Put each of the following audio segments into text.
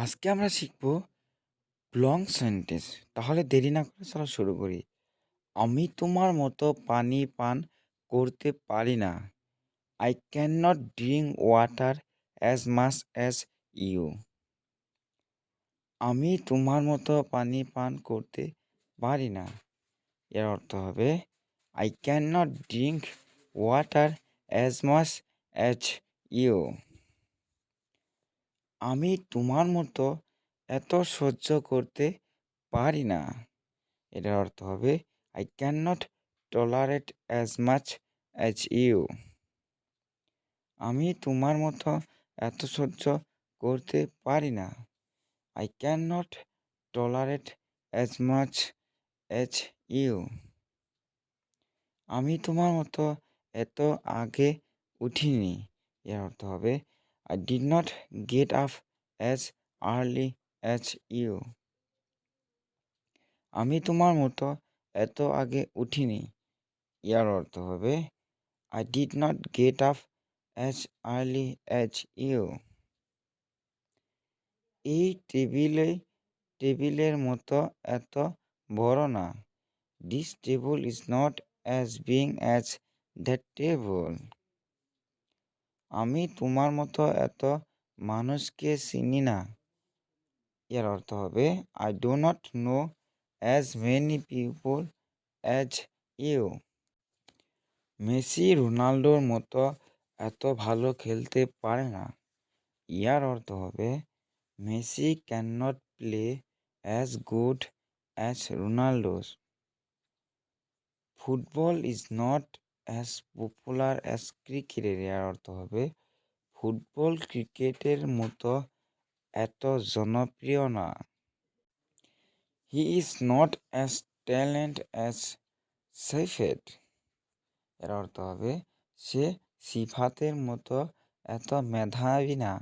আজকে আমরা শিখব লং সেন্টেন্স। তাহলে দেরি না করে চলো শুরু করি। আমি তোমার মতো পানি পান করতে পারি না। I can not drink water as much as you. আমি তোমার মতো পানি পান করতে পারি না। এর অর্থ হবে I can not drink water as much as you. আমি তোমার মতো এত সহ্য করতে পারি না। এটার অর্থ হবে I can not tolerate as much as you. আমি তোমার মতো এত সহ্য করতে পারি না। I can not tolerate as much as you. আমি তোমার মতো এত আগে উঠিনি। এর অর্থ হবে I did not get up as early as you. আমি তোমার মতো এত আগে উঠিনি। ইয়ার অর্থ হবে I did not get up as early as you. এই টেবিলের মতো এত বড় না। This table is not as big as that table. আমি তোমার মতো এত মানুষকে চিনি না। এর অর্থ হবে I do not know as many people as you. Messi রোনাল্ডোর মতো এত ভালো খেলতে পারে না। ইয়ার অর্থ হবে Messi can not play as good as Ronaldo's. Football is not as popular as cricket. এর অর্থ হবে ফুটবল ক্রিকেটের মতো এত জনপ্রিয় না। He is not as talent as Sifat. এর অর্থ হবে সে সিফাতের মতো এত মেধাবী না।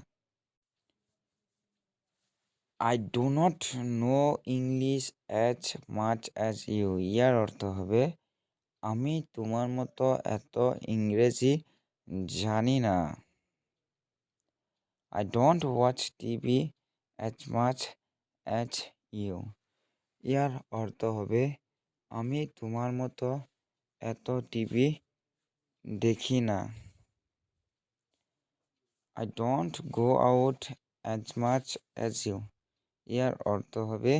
I do not know English as much as you. ইয়ার অর্থ হবে আমি তোমার মতো এত ইংরেজি জানি না। I don't watch TV as much as you. ইয়ার অর্থ হবে আমি তোমার মতো এত টিভি দেখি না। I don't go out as much as you. ইয়ার অর্থ হবে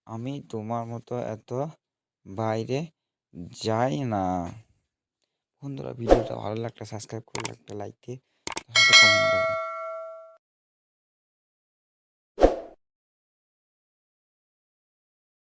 আমি তোমার মতো এত বাইরে যাই না। বন্ধুরা, ভিডিওটা ভালো লাগলে সাবস্ক্রাইব করে একটা লাইক দিয়ে কমেন্ট করবেন।